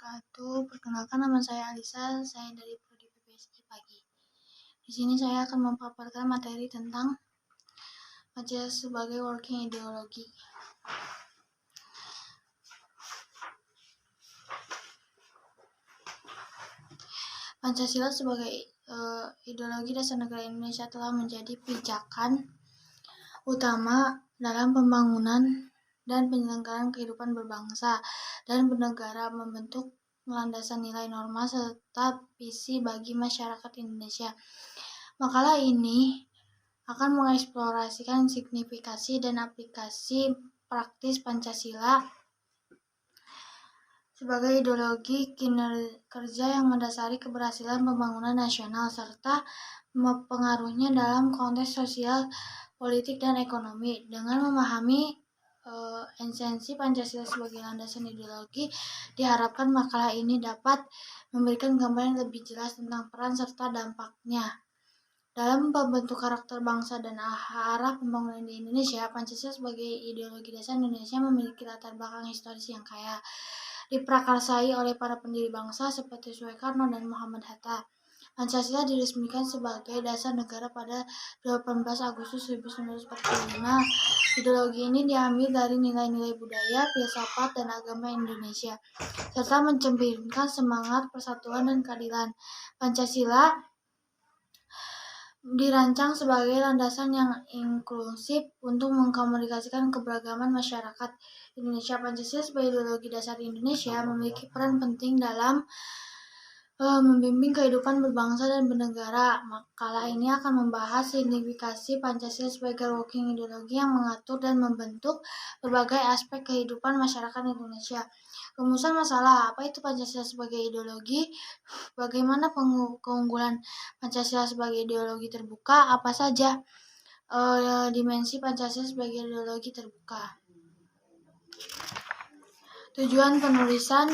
wabarakatuh. Perkenalkan, nama saya Alisa, saya dari Prodi PPSI Pagi. Di sini saya akan memaparkan materi tentang Pancasila sebagai working ideologi. Pancasila sebagai ideologi dasar negara Indonesia telah menjadi pijakan utama dalam pembangunan dan penyelenggaraan kehidupan berbangsa dan bernegara, membentuk landasan nilai, norma, serta visi bagi masyarakat Indonesia. Makalah ini akan mengeksplorasikan signifikasi dan aplikasi praktis Pancasila sebagai ideologi kerja yang mendasari keberhasilan pembangunan nasional serta pengaruhnya dalam konteks sosial, politik, dan ekonomi. Dengan memahami esensi Pancasila sebagai landasan ideologi, diharapkan makalah ini dapat memberikan gambaran yang lebih jelas tentang peran serta dampaknya dalam membentuk karakter bangsa dan arah pembangunan di Indonesia. Pancasila sebagai ideologi dasar Indonesia memiliki latar belakang historis yang kaya, diprakarsai oleh para pendiri bangsa seperti Soekarno dan Muhammad Hatta. Pancasila diresmikan sebagai dasar negara pada 18 Agustus 1945. Ideologi ini diambil dari nilai-nilai budaya, filsafat, dan agama Indonesia, serta mencerminkan semangat persatuan dan keadilan. Pancasila dirancang sebagai landasan yang inklusif untuk mengkomunikasikan keberagaman masyarakat Indonesia. Pancasila sebagai ideologi dasar Indonesia memiliki peran penting dalam membimbing kehidupan berbangsa dan bernegara. Makalah ini akan membahas signifikasi Pancasila sebagai working ideologi yang mengatur dan membentuk berbagai aspek kehidupan masyarakat Indonesia. Rumusan masalah, apa itu Pancasila sebagai ideologi? Bagaimana keunggulan Pancasila sebagai ideologi terbuka? Apa saja dimensi Pancasila sebagai ideologi terbuka? Tujuan penulisan: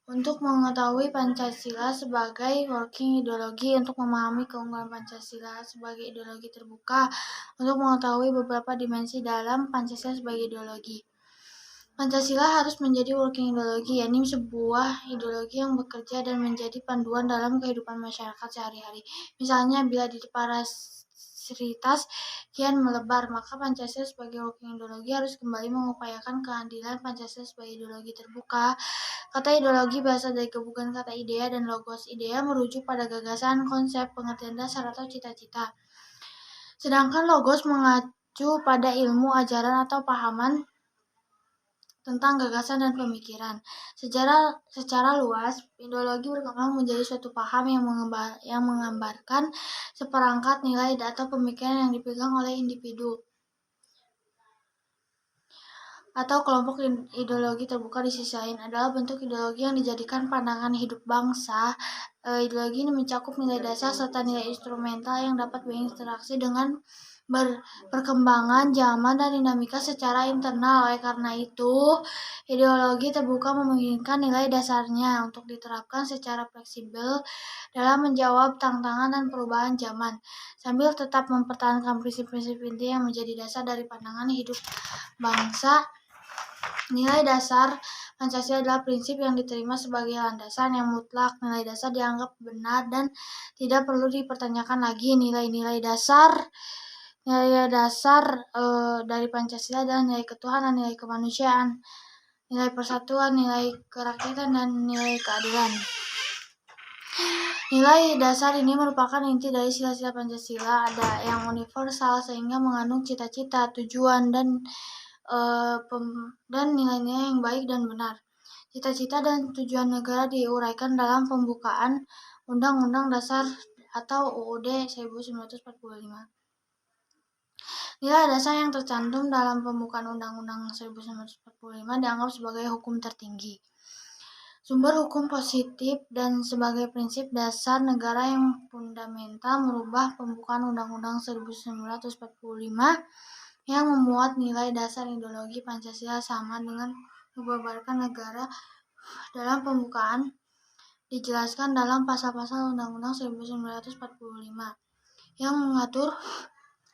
untuk mengetahui Pancasila sebagai working ideologi, untuk memahami keunggulan Pancasila sebagai ideologi terbuka, untuk mengetahui beberapa dimensi dalam Pancasila sebagai ideologi. Pancasila harus menjadi working ideologi, yakni sebuah ideologi yang bekerja dan menjadi panduan dalam kehidupan masyarakat sehari-hari. Misalnya, bila di parasitas kian melebar, maka Pancasila sebagai working ideologi harus kembali mengupayakan keadilan. Pancasila sebagai ideologi terbuka. Kata ideologi berasal dari gabungan kata idea dan logos. Idea merujuk pada gagasan, konsep, pengertian dasar, atau cita-cita. Sedangkan logos mengacu pada ilmu, ajaran, atau pahaman tentang gagasan dan pemikiran. Secara luas, ideologi berkembang menjadi suatu paham yang menggambarkan seperangkat nilai atau pemikiran yang dipegang oleh individu atau kelompok. Ideologi terbuka di sisi lain adalah bentuk ideologi yang dijadikan pandangan hidup bangsa. Ideologi ini mencakup nilai dasar serta nilai instrumental yang dapat berinteraksi dengan perkembangan zaman dan dinamika secara internal. Oleh karena itu, ideologi terbuka memungkinkan nilai dasarnya untuk diterapkan secara fleksibel dalam menjawab tantangan dan perubahan zaman, sambil tetap mempertahankan prinsip-prinsip inti yang menjadi dasar dari pandangan hidup bangsa. Nilai dasar Pancasila adalah prinsip yang diterima sebagai landasan yang mutlak. Nilai dasar dianggap benar dan tidak perlu dipertanyakan lagi. Nilai dasar dari Pancasila adalah nilai ketuhanan, nilai kemanusiaan, nilai persatuan, nilai kerakyatan, dan nilai keadilan. Nilai dasar ini merupakan inti dari sila-sila Pancasila, ada yang universal sehingga mengandung cita-cita, tujuan, dan nilai-nilai yang baik dan benar. Cita-cita dan tujuan negara diuraikan dalam pembukaan Undang-Undang Dasar atau UUD 1945. Nilai dasar yang tercantum dalam pembukaan Undang-Undang 1945 dianggap sebagai hukum tertinggi, sumber hukum positif, dan sebagai prinsip dasar negara yang fundamental. Merubah pembukaan Undang-Undang 1945 yang memuat nilai dasar ideologi Pancasila sama dengan membubarkan negara. Dalam pembukaan dijelaskan dalam pasal-pasal Undang-Undang 1945 yang mengatur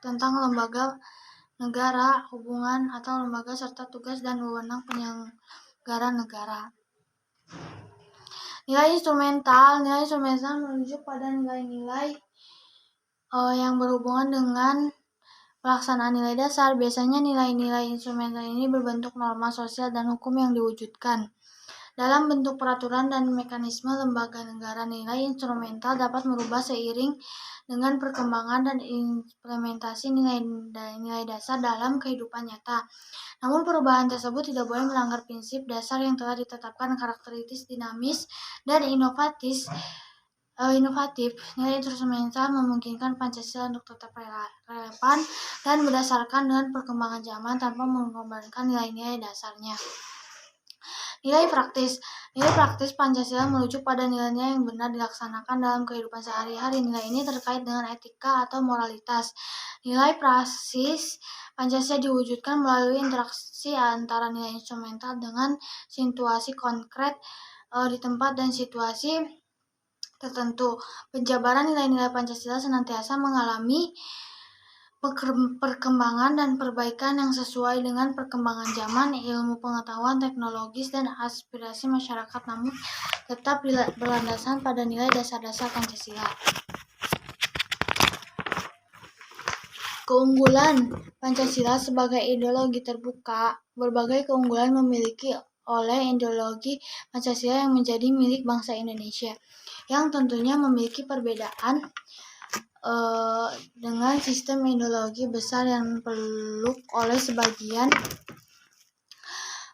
tentang lembaga negara, hubungan atau lembaga, serta tugas dan wewenang penyelenggara negara. Nilai instrumental merujuk pada nilai-nilai yang berhubungan dengan pelaksanaan nilai dasar. Biasanya nilai-nilai instrumental ini berbentuk norma sosial dan hukum yang diwujudkan dalam bentuk peraturan dan mekanisme lembaga negara. Nilai instrumental dapat merubah seiring dengan perkembangan dan implementasi nilai dasar dalam kehidupan nyata. Namun perubahan tersebut tidak boleh melanggar prinsip dasar yang telah ditetapkan. Karakteristik dinamis dan inovatif. Nilai instrumental memungkinkan Pancasila untuk tetap relevan dan berdasarkan dengan perkembangan zaman tanpa mengorbankan nilai-nilai dasarnya. Nilai praktis Pancasila merujuk pada nilai-nilai yang benar dilaksanakan dalam kehidupan sehari-hari. Nilai ini terkait dengan etika atau moralitas. Nilai praktis Pancasila diwujudkan melalui interaksi antara nilai instrumental dengan situasi konkret di tempat dan situasi tertentu. Penjabaran nilai-nilai Pancasila senantiasa mengalami perkembangan dan perbaikan yang sesuai dengan perkembangan zaman, ilmu pengetahuan, teknologis, dan aspirasi masyarakat, namun tetap berlandaskan pada nilai dasar-dasar Pancasila. Keunggulan Pancasila sebagai ideologi terbuka. Berbagai keunggulan memiliki oleh ideologi Pancasila yang menjadi milik bangsa Indonesia, yang tentunya memiliki perbedaan dengan sistem ideologi besar yang dipeluk oleh sebagian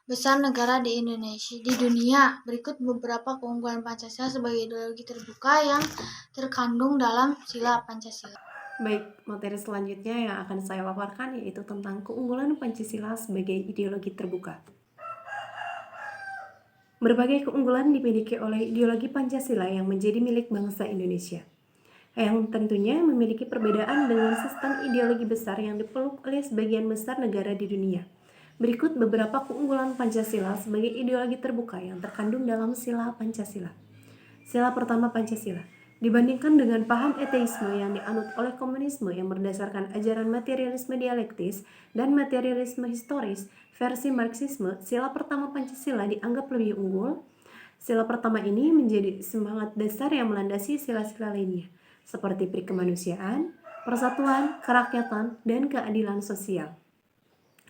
besar negara di dunia. Berikut beberapa keunggulan Pancasila sebagai ideologi terbuka yang terkandung dalam sila Pancasila. Baik, materi selanjutnya yang akan saya paparkan yaitu tentang keunggulan Pancasila sebagai ideologi terbuka. Berbagai keunggulan dimiliki oleh ideologi Pancasila yang menjadi milik bangsa Indonesia, yang tentunya memiliki perbedaan dengan sistem ideologi besar yang dipeluk oleh sebagian besar negara di dunia. Berikut beberapa keunggulan Pancasila sebagai ideologi terbuka yang terkandung dalam sila Pancasila. Sila pertama Pancasila. Dibandingkan dengan paham ateisme yang dianut oleh komunisme yang berdasarkan ajaran materialisme dialektis dan materialisme historis versi Marxisme, sila pertama Pancasila dianggap lebih unggul. Sila pertama ini menjadi semangat dasar yang melandasi sila-sila lainnya, seperti perikemanusiaan, persatuan, kerakyatan, dan keadilan sosial.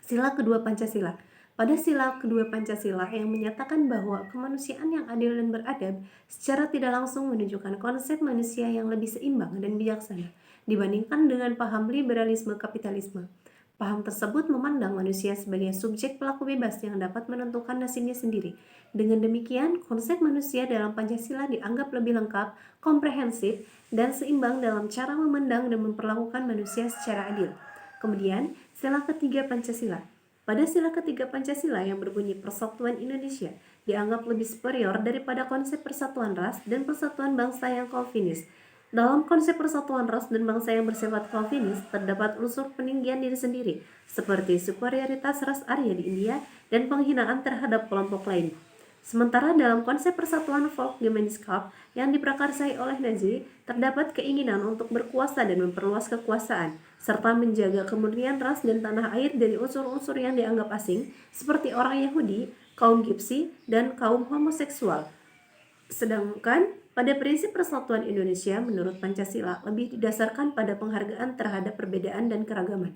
Sila kedua Pancasila. Pada sila kedua Pancasila yang menyatakan bahwa kemanusiaan yang adil dan beradab secara tidak langsung menunjukkan konsep manusia yang lebih seimbang dan bijaksana dibandingkan dengan paham liberalisme kapitalisme. Paham tersebut memandang manusia sebagai subjek pelaku bebas yang dapat menentukan nasibnya sendiri. Dengan demikian, konsep manusia dalam Pancasila dianggap lebih lengkap, komprehensif, dan seimbang dalam cara memandang dan memperlakukan manusia secara adil. Kemudian, sila ketiga Pancasila. Pada sila ketiga Pancasila yang berbunyi Persatuan Indonesia dianggap lebih superior daripada konsep persatuan ras dan persatuan bangsa yang Calvinis. Dalam konsep persatuan ras dan bangsa yang bersifat Calvinis terdapat unsur peninggian diri sendiri, seperti superioritas ras Arya di India dan penghinaan terhadap kelompok lain. Sementara dalam konsep persatuan Volksgemeinschaft yang diprakarsai oleh Nazi, terdapat keinginan untuk berkuasa dan memperluas kekuasaan, serta menjaga kemurnian ras dan tanah air dari unsur-unsur yang dianggap asing, seperti orang Yahudi, kaum Gipsi, dan kaum homoseksual. Sedangkan pada prinsip persatuan Indonesia menurut Pancasila lebih didasarkan pada penghargaan terhadap perbedaan dan keragaman.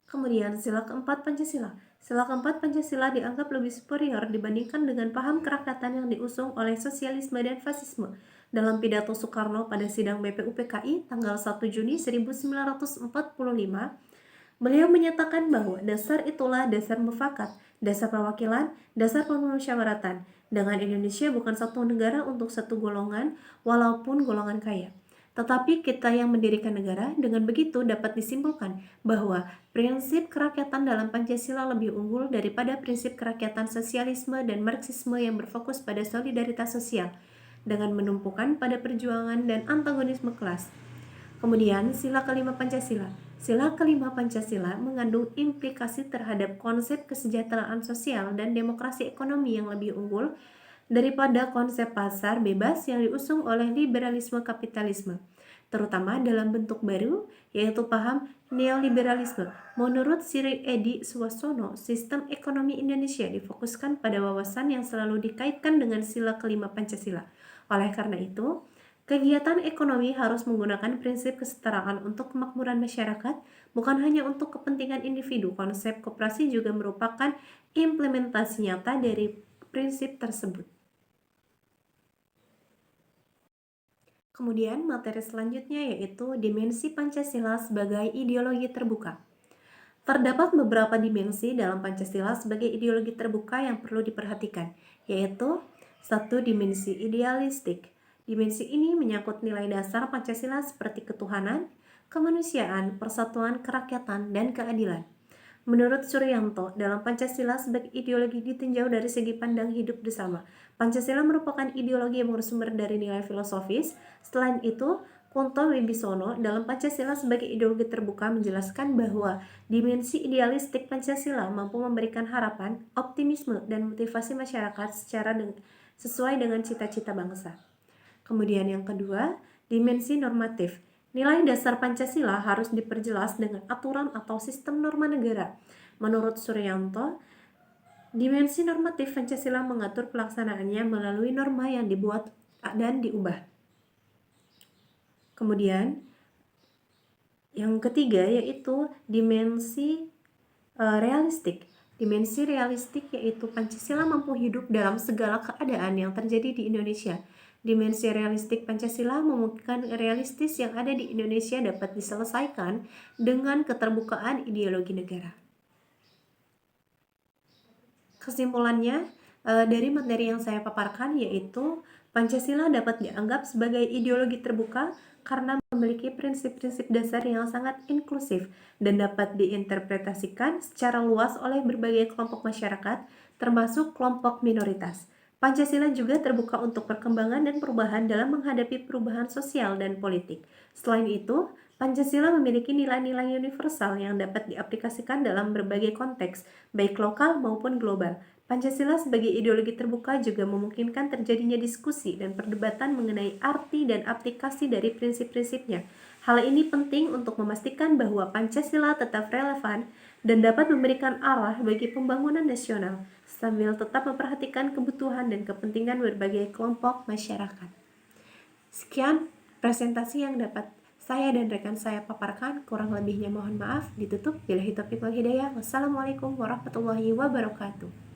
Kemudian sila keempat Pancasila. Sila keempat Pancasila dianggap lebih superior dibandingkan dengan paham kerakyatan yang diusung oleh sosialisme dan fasisme. Dalam pidato Soekarno pada sidang BPUPKI tanggal 1 Juni 1945, beliau menyatakan bahwa dasar itulah dasar mufakat, dasar perwakilan, dasar pemusyawaratan. Dengan Indonesia bukan satu negara untuk satu golongan, walaupun golongan kaya. Tetapi kita yang mendirikan negara, dengan begitu dapat disimpulkan bahwa prinsip kerakyatan dalam Pancasila lebih unggul daripada prinsip kerakyatan sosialisme dan Marxisme yang berfokus pada solidaritas sosial, dengan menumpukan pada perjuangan dan antagonisme kelas. Kemudian sila kelima Pancasila. Sila kelima Pancasila mengandung implikasi terhadap konsep kesejahteraan sosial dan demokrasi ekonomi yang lebih unggul daripada konsep pasar bebas yang diusung oleh liberalisme kapitalisme. terutama dalam bentuk baru, yaitu paham neoliberalisme. Menurut Sri Edi Suwasono, sistem ekonomi Indonesia difokuskan pada wawasan yang selalu dikaitkan dengan sila kelima Pancasila. Oleh karena itu, kegiatan ekonomi harus menggunakan prinsip kesetaraan untuk kemakmuran masyarakat, bukan hanya untuk kepentingan individu. Konsep koperasi juga merupakan implementasi nyata dari prinsip tersebut. Kemudian materi selanjutnya yaitu dimensi Pancasila sebagai ideologi terbuka. Terdapat beberapa dimensi dalam Pancasila sebagai ideologi terbuka yang perlu diperhatikan, yaitu satu, dimensi idealistik. Dimensi ini menyangkut nilai dasar Pancasila seperti ketuhanan, kemanusiaan, persatuan, kerakyatan, dan keadilan. Menurut Suryanto, dalam Pancasila sebagai ideologi ditinjau dari segi pandang hidup bersama. Pancasila merupakan ideologi yang bersumber dari nilai filosofis. Selain itu, Kunto Wibisono dalam Pancasila sebagai ideologi terbuka menjelaskan bahwa dimensi idealistik Pancasila mampu memberikan harapan, optimisme, dan motivasi masyarakat sesuai dengan cita-cita bangsa. Kemudian yang kedua, dimensi normatif. Nilai dasar Pancasila harus diperjelas dengan aturan atau sistem norma negara. Menurut Suryanto, dimensi normatif Pancasila mengatur pelaksanaannya melalui norma yang dibuat dan diubah. Kemudian, yang ketiga yaitu dimensi realistik. Dimensi realistik yaitu Pancasila mampu hidup dalam segala keadaan yang terjadi di Indonesia. Dimensi realistik Pancasila memungkinkan realistis yang ada di Indonesia dapat diselesaikan dengan keterbukaan ideologi negara. Kesimpulannya, dari materi yang saya paparkan yaitu Pancasila dapat dianggap sebagai ideologi terbuka karena memiliki prinsip-prinsip dasar yang sangat inklusif dan dapat diinterpretasikan secara luas oleh berbagai kelompok masyarakat, termasuk kelompok minoritas. Pancasila juga terbuka untuk perkembangan dan perubahan dalam menghadapi perubahan sosial dan politik. Selain itu, Pancasila memiliki nilai-nilai universal yang dapat diaplikasikan dalam berbagai konteks, baik lokal maupun global. Pancasila sebagai ideologi terbuka juga memungkinkan terjadinya diskusi dan perdebatan mengenai arti dan aplikasi dari prinsip-prinsipnya. Hal ini penting untuk memastikan bahwa Pancasila tetap relevan dan dapat memberikan arah bagi pembangunan nasional, sambil tetap memperhatikan kebutuhan dan kepentingan berbagai kelompok masyarakat. Sekian presentasi yang dapat saya dan rekan saya paparkan, kurang lebihnya mohon maaf, ditutup. Billahi taufiq wal hidayah. Wassalamualaikum warahmatullahi wabarakatuh.